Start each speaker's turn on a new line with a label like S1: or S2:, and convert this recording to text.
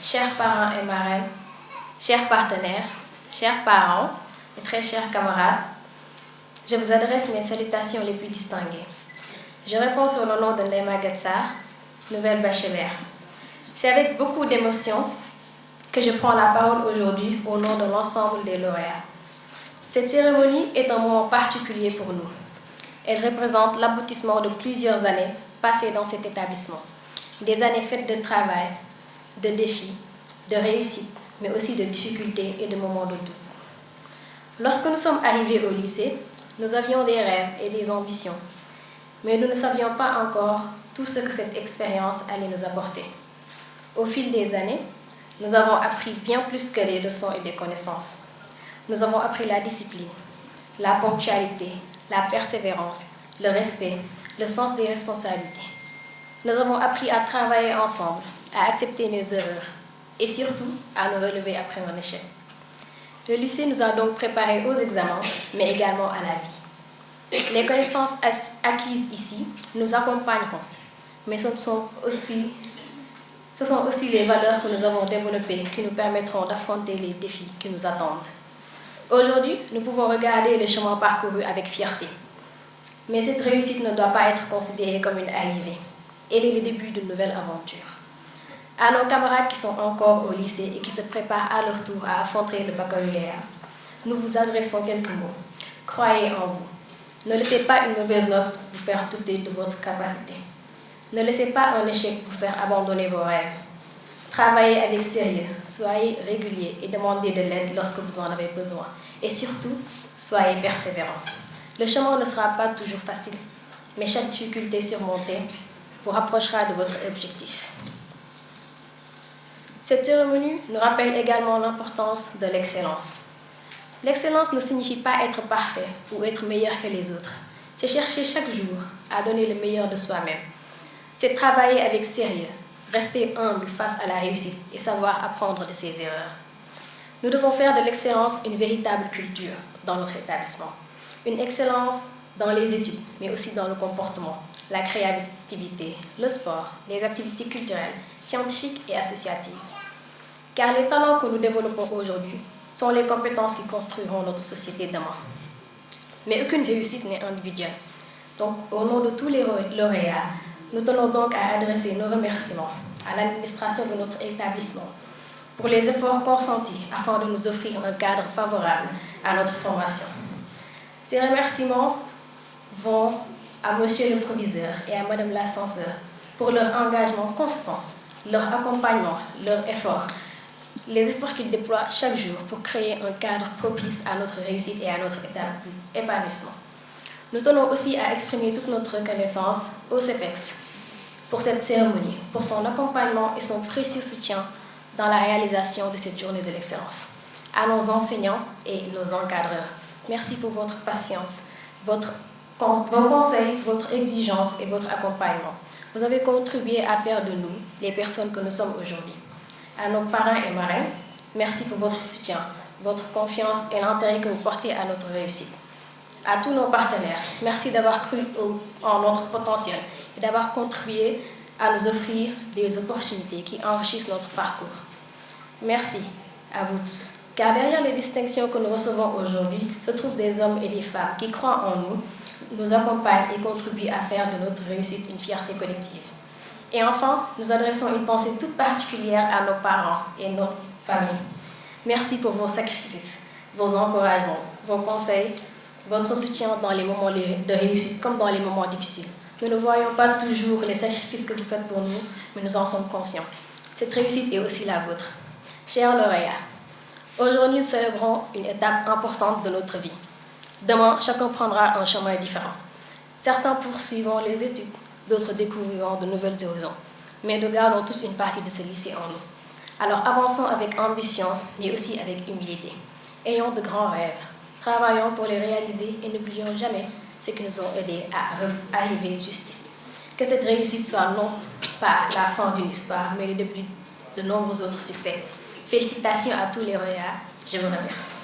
S1: chers parents et marraines, chers partenaires, chers parents et très chers camarades, je vous adresse mes salutations les plus distinguées. Je réponds sur le nom de Ndeye Maguette Sarr, nouvelle bachelière. C'est avec beaucoup d'émotion que je prends la parole aujourd'hui au nom de l'ensemble des lauréats. Cette cérémonie est un moment particulier pour nous. Elle représente l'aboutissement de plusieurs années passées dans cet établissement. Des années faites de travail, de défis, de réussites, mais aussi de difficultés et de moments de doute. Lorsque nous sommes arrivés au lycée, nous avions des rêves et des ambitions, mais nous ne savions pas encore tout ce que cette expérience allait nous apporter. Au fil des années, nous avons appris bien plus que des leçons et des connaissances. Nous avons appris la discipline, la ponctualité, la persévérance, le respect, le sens des responsabilités. Nous avons appris à travailler ensemble, à accepter nos erreurs et surtout à nous relever après un échec. Le lycée nous a donc préparés aux examens, mais également à la vie. Les connaissances acquises ici nous accompagneront, mais ce sont aussi les valeurs que nous avons développées qui nous permettront d'affronter les défis qui nous attendent. Aujourd'hui, nous pouvons regarder le chemin parcouru avec fierté. Mais cette réussite ne doit pas être considérée comme une arrivée. Elle est le début d'une nouvelle aventure. À nos camarades qui sont encore au lycée et qui se préparent à leur tour à affronter le baccalauréat, nous vous adressons quelques mots. Croyez en vous. Ne laissez pas une mauvaise note vous faire douter de votre capacité. Ne laissez pas un échec vous faire abandonner vos rêves. Travaillez avec sérieux, soyez réguliers et demandez de l'aide lorsque vous en avez besoin. Et surtout, soyez persévérants. Le chemin ne sera pas toujours facile, mais chaque difficulté surmontée vous rapprochera de votre objectif. Cette cérémonie nous rappelle également l'importance de l'excellence. L'excellence ne signifie pas être parfait ou être meilleur que les autres. C'est chercher chaque jour à donner le meilleur de soi-même. C'est travailler avec sérieux, rester humble face à la réussite et savoir apprendre de ses erreurs. Nous devons faire de l'excellence une véritable culture dans notre établissement. Une excellence dans les études, mais aussi dans le comportement, la créativité, le sport, les activités culturelles, scientifiques et associatives. Car les talents que nous développons aujourd'hui sont les compétences qui construiront notre société demain. Mais aucune réussite n'est individuelle. Donc, au nom de tous les lauréats, nous tenons donc à adresser nos remerciements à l'administration de notre établissement pour les efforts consentis afin de nous offrir un cadre favorable à notre formation. Ces remerciements vont à Monsieur le Proviseur et à Madame la Censeur pour leur engagement constant, leur accompagnement, leurs efforts, les efforts qu'ils déploient chaque jour pour créer un cadre propice à notre réussite et à notre épanouissement. Nous tenons aussi à exprimer toute notre reconnaissance au CEPEX pour cette cérémonie, pour son accompagnement et son précieux soutien dans la réalisation de cette journée de l'excellence. À nos enseignants et nos encadreurs, merci pour votre patience, vos conseils, votre exigence et votre accompagnement. Vous avez contribué à faire de nous les personnes que nous sommes aujourd'hui. À nos parents et marraines, merci pour votre soutien, votre confiance et l'intérêt que vous portez à notre réussite. À tous nos partenaires, merci d'avoir cru en notre potentiel et d'avoir contribué à nous offrir des opportunités qui enrichissent notre parcours. Merci à vous tous, car derrière les distinctions que nous recevons aujourd'hui se trouvent des hommes et des femmes qui croient en nous, nous accompagnent et contribuent à faire de notre réussite une fierté collective. Et enfin, nous adressons une pensée toute particulière à nos parents et nos familles. Merci pour vos sacrifices, vos encouragements, vos conseils, votre soutien dans les moments de réussite comme dans les moments difficiles. Nous ne voyons pas toujours les sacrifices que vous faites pour nous, mais nous en sommes conscients. Cette réussite est aussi la vôtre. Chers lauréats, aujourd'hui nous célébrons une étape importante de notre vie. Demain, chacun prendra un chemin différent. Certains poursuivront les études, d'autres découvriront de nouvelles horizons. Mais nous gardons tous une partie de ce lycée en nous. Alors avançons avec ambition, mais aussi avec humilité. Ayons de grands rêves. Travaillons pour les réaliser et n'oublions jamais ce qui nous ont aidés à arriver jusqu'ici. Que cette réussite soit non pas la fin d'une histoire, mais le début de nombreux autres succès. Félicitations à tous les lauréats. Je vous remercie.